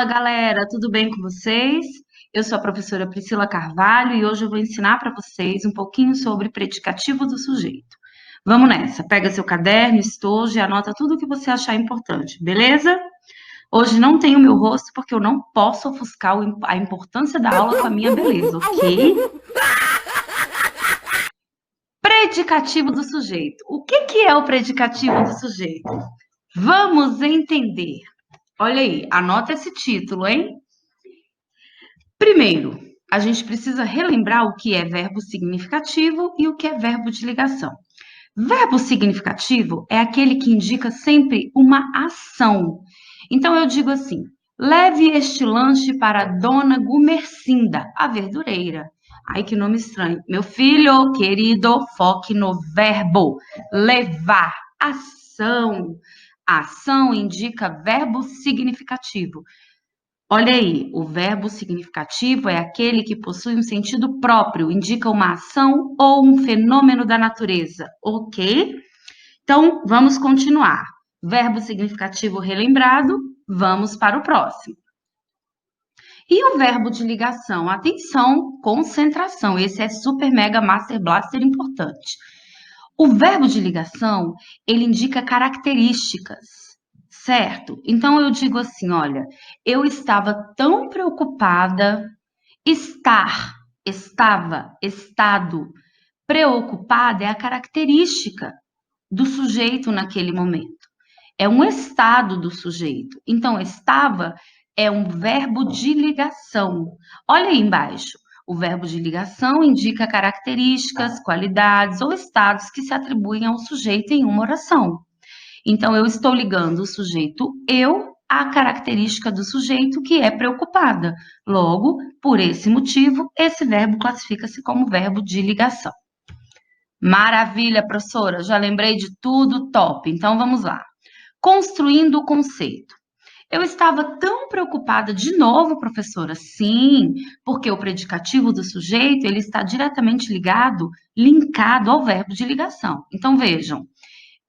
Fala, galera, tudo bem com vocês? Eu sou a professora Priscila Carvalho e hoje eu vou ensinar para vocês um pouquinho sobre predicativo do sujeito. Vamos nessa, pega seu caderno, estojo e anota tudo o que você achar importante, beleza? Hoje não tenho meu rosto porque eu não posso ofuscar a importância da aula com a minha beleza, ok? Predicativo do sujeito. O que é o predicativo do sujeito? Vamos entender. Olha aí, anota esse título, hein? Primeiro, a gente precisa relembrar o que é verbo significativo e o que é verbo de ligação. Verbo significativo é aquele que indica sempre uma ação. Então, eu digo assim: leve este lanche para a dona Gumercinda, a verdureira. Ai, que nome estranho. Meu filho querido, foque no verbo levar, ação. A ação indica verbo significativo. Olha aí, o verbo significativo é aquele que possui um sentido próprio, indica uma ação ou um fenômeno da natureza, ok? Então, vamos continuar. Verbo significativo relembrado, vamos para o próximo. E o verbo de ligação? Atenção, concentração, esse é super mega master blaster importante. O verbo de ligação, ele indica características, certo? Então eu digo assim, olha, eu estava tão preocupada, estado, preocupada é a característica do sujeito naquele momento. É um estado do sujeito. Então, estava é um verbo de ligação. Olha aí embaixo. O verbo de ligação indica características, qualidades ou estados que se atribuem ao sujeito em uma oração. Então, eu estou ligando o sujeito eu à característica do sujeito que é preocupada. Logo, por esse motivo, esse verbo classifica-se como verbo de ligação. Maravilha, professora, já lembrei de tudo, top. Então, vamos lá. Construindo o conceito. Eu estava tão preocupada de novo, professora. Sim, porque o predicativo do sujeito, ele está diretamente linkado ao verbo de ligação. Então, vejam,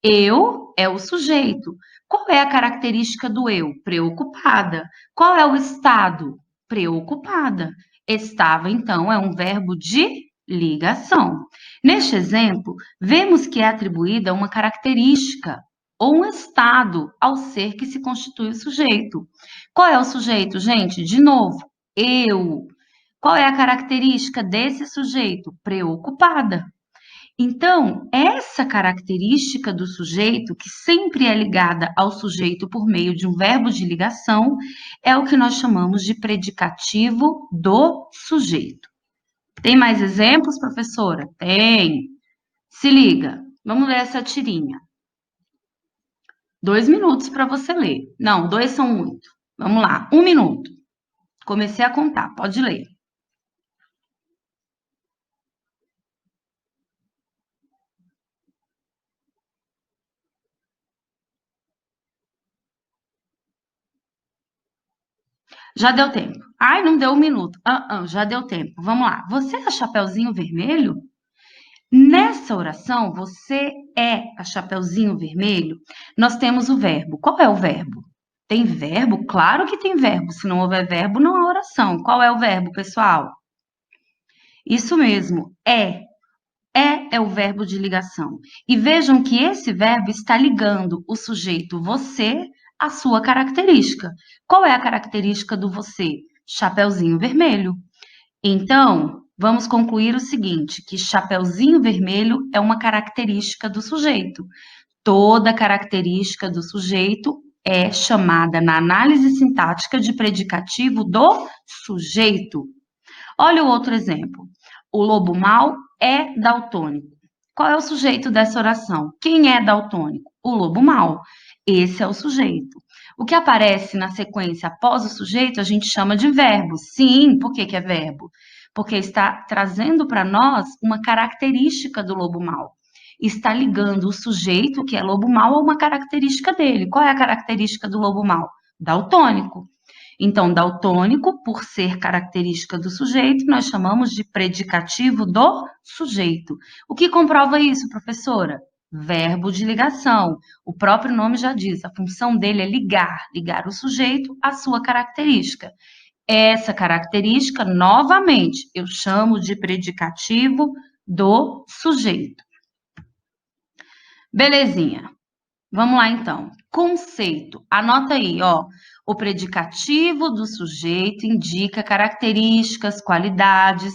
eu é o sujeito. Qual é a característica do eu? Preocupada. Qual é o estado? Preocupada. Estava, então, é um verbo de ligação. Neste exemplo, vemos que é atribuída uma característica ou um estado ao ser que se constitui o sujeito. Qual é o sujeito, gente? De novo, eu. Qual é a característica desse sujeito? Preocupada. Então, essa característica do sujeito, que sempre é ligada ao sujeito por meio de um verbo de ligação, é o que nós chamamos de predicativo do sujeito. Tem mais exemplos, professora? Tem. Se liga, vamos ler essa tirinha. 2 minutos para você ler. Não, 2 são muito. Vamos lá, 1 minuto. Comecei a contar, pode ler. Já deu tempo. Ai, não deu 1 minuto. Já deu tempo. Vamos lá. Você é a Chapeuzinho Vermelho? Nessa oração, você é a Chapeuzinho Vermelho, nós temos o verbo. Qual é o verbo? Tem verbo? Claro que tem verbo. Se não houver verbo, não há oração. Qual é o verbo, pessoal? Isso mesmo, é. É o verbo de ligação. E vejam que esse verbo está ligando o sujeito você à sua característica. Qual é a característica do você? Chapeuzinho vermelho. Então, vamos concluir o seguinte, que chapeuzinho vermelho é uma característica do sujeito. Toda característica do sujeito é chamada na análise sintática de predicativo do sujeito. Olha o outro exemplo. O lobo mau é daltônico. Qual é o sujeito dessa oração? Quem é daltônico? O lobo mau. Esse é o sujeito. O que aparece na sequência após o sujeito a gente chama de verbo. Sim, por que é verbo? Porque está trazendo para nós uma característica do lobo mau. Está ligando o sujeito, que é lobo mau, a uma característica dele. Qual é a característica do lobo mau? Daltônico. Então, daltônico, por ser característica do sujeito, nós chamamos de predicativo do sujeito. O que comprova isso, professora? Verbo de ligação. O próprio nome já diz, a função dele é ligar o sujeito à sua característica. Essa característica, novamente, eu chamo de predicativo do sujeito. Belezinha. Vamos lá, então. Conceito. Anota aí, ó. O predicativo do sujeito indica características, qualidades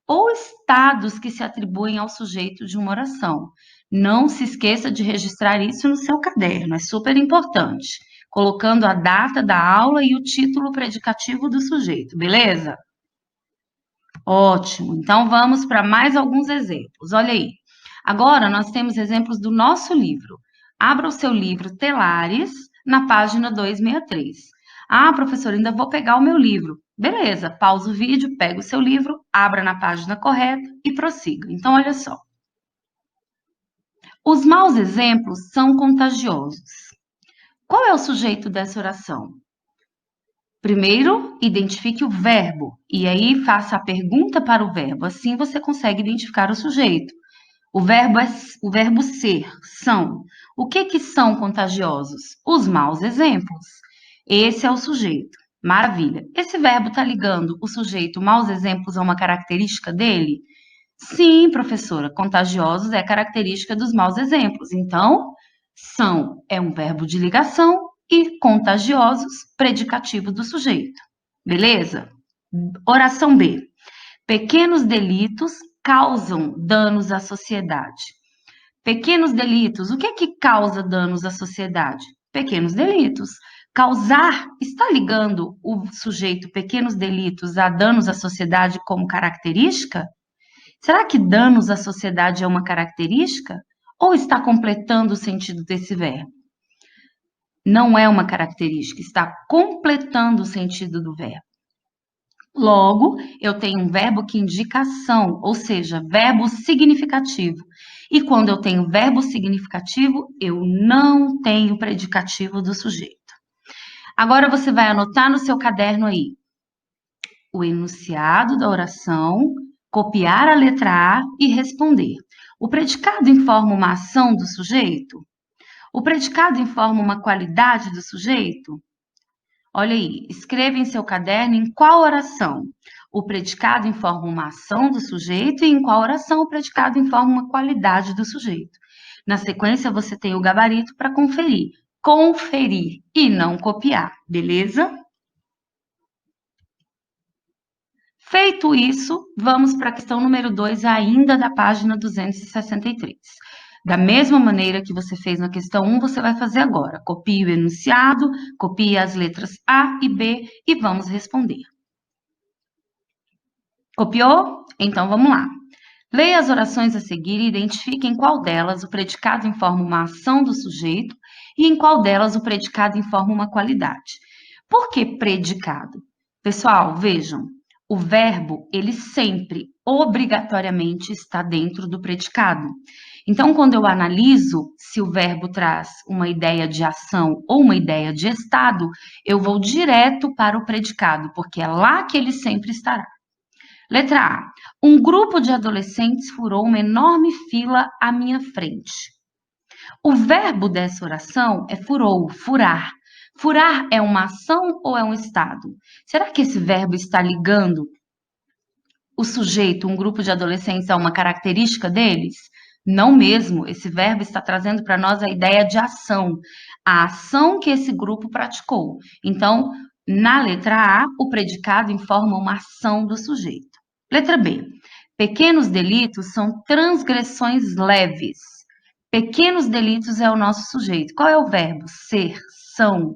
ou estados que se atribuem ao sujeito de uma oração. Não se esqueça de registrar isso no seu caderno, é super importante. Colocando a data da aula e o título predicativo do sujeito, beleza? Ótimo. Então vamos para mais alguns exemplos. Olha aí. Agora nós temos exemplos do nosso livro. Abra o seu livro Telares na página 263. Ah, professora, ainda vou pegar o meu livro. Beleza, pausa o vídeo, pega o seu livro, abra na página correta e prossiga. Então, olha só. Os maus exemplos são contagiosos. Qual é o sujeito dessa oração? Primeiro, identifique o verbo e aí faça a pergunta para o verbo. Assim você consegue identificar o sujeito. O verbo é o verbo ser, são. O que são contagiosos? Os maus exemplos. Esse é o sujeito. Maravilha. Esse verbo está ligando o sujeito maus exemplos a uma característica dele? Sim, professora. Contagiosos é característica dos maus exemplos. Então, são é um verbo de ligação e contagiosos, predicativo do sujeito. Beleza? Oração B. Pequenos delitos causam danos à sociedade. Pequenos delitos, o que causa danos à sociedade? Pequenos delitos. Causar está ligando o sujeito pequenos delitos a danos à sociedade como característica? Será que danos à sociedade é uma característica? Ou está completando o sentido desse verbo? Não é uma característica, está completando o sentido do verbo. Logo, eu tenho um verbo que indica ação, ou seja, verbo significativo. E quando eu tenho verbo significativo, eu não tenho predicativo do sujeito. Agora você vai anotar no seu caderno aí o enunciado da oração, copiar a letra A e responder. O predicado informa uma ação do sujeito? O predicado informa uma qualidade do sujeito? Olha aí, escreva em seu caderno em qual oração o predicado informa uma ação do sujeito e em qual oração o predicado informa uma qualidade do sujeito. Na sequência, você tem o gabarito para conferir. Conferir e não copiar, beleza? Feito isso, vamos para a questão número 2, ainda da página 263. Da mesma maneira que você fez na questão 1, você vai fazer agora. Copie o enunciado, copie as letras A e B e vamos responder. Copiou? Então vamos lá. Leia as orações a seguir e identifique em qual delas o predicado informa uma ação do sujeito e em qual delas o predicado informa uma qualidade. Por que predicado? Pessoal, vejam, o verbo, ele sempre, obrigatoriamente, está dentro do predicado. Então, quando eu analiso se o verbo traz uma ideia de ação ou uma ideia de estado, eu vou direto para o predicado, porque é lá que ele sempre estará. Letra A. Um grupo de adolescentes furou uma enorme fila à minha frente. O verbo dessa oração é furou, furar. Furar é uma ação ou é um estado? Será que esse verbo está ligando o sujeito, um grupo de adolescentes, a uma característica deles? Não mesmo. Esse verbo está trazendo para nós a ideia de ação. A ação que esse grupo praticou. Então, na letra A, o predicado informa uma ação do sujeito. Letra B. Pequenos delitos são transgressões leves. Pequenos delitos é o nosso sujeito. Qual é o verbo? Ser, são.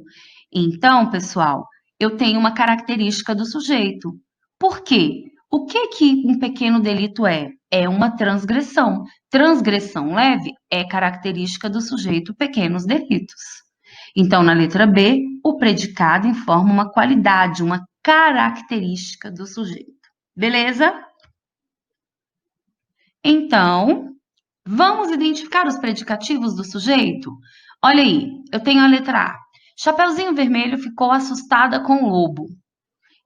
Então, pessoal, eu tenho uma característica do sujeito. Por quê? O que um pequeno delito é? É uma transgressão. Transgressão leve é característica do sujeito pequenos delitos. Então, na letra B, o predicado informa uma qualidade, uma característica do sujeito. Beleza? Então, vamos identificar os predicativos do sujeito? Olha aí, eu tenho a letra A. Chapeuzinho Vermelho ficou assustada com o lobo.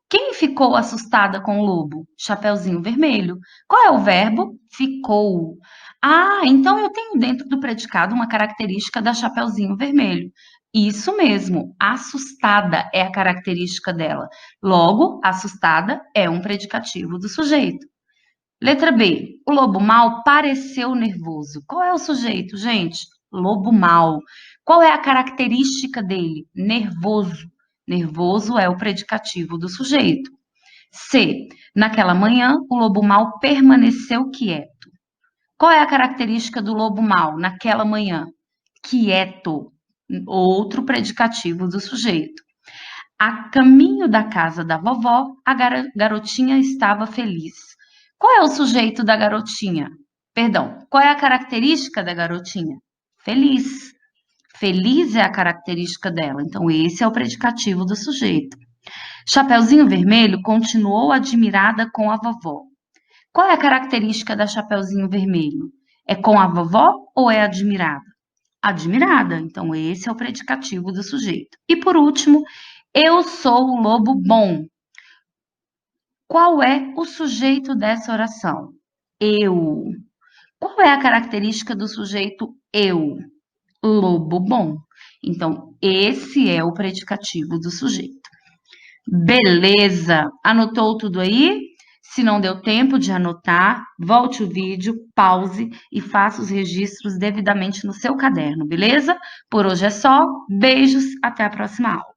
Quem ficou assustada com o lobo? Chapeuzinho Vermelho. Qual é o verbo? Ficou. Ah, então eu tenho dentro do predicado uma característica da Chapeuzinho Vermelho. Isso mesmo, assustada é a característica dela. Logo, assustada é um predicativo do sujeito. Letra B. O lobo mau pareceu nervoso. Qual é o sujeito, gente? Lobo mau. Qual é a característica dele? Nervoso. Nervoso é o predicativo do sujeito. C. Naquela manhã, o lobo mau permaneceu quieto. Qual é a característica do lobo mau naquela manhã? Quieto. Outro predicativo do sujeito. A caminho da casa da vovó, a garotinha estava feliz. Qual é o sujeito da garotinha? Perdão, qual é a característica da garotinha? Feliz. Feliz é a característica dela. Então, esse é o predicativo do sujeito. Chapeuzinho Vermelho continuou admirada com a vovó. Qual é a característica da Chapeuzinho Vermelho? É com a vovó ou é admirada? Admirada. Então, esse é o predicativo do sujeito. E por último, eu sou o lobo bom. Qual é o sujeito dessa oração? Eu. Qual é a característica do sujeito eu? Lobo bom. Então, esse é o predicativo do sujeito. Beleza! Anotou tudo aí? Se não deu tempo de anotar, volte o vídeo, pause e faça os registros devidamente no seu caderno, beleza? Por hoje é só. Beijos, até a próxima aula.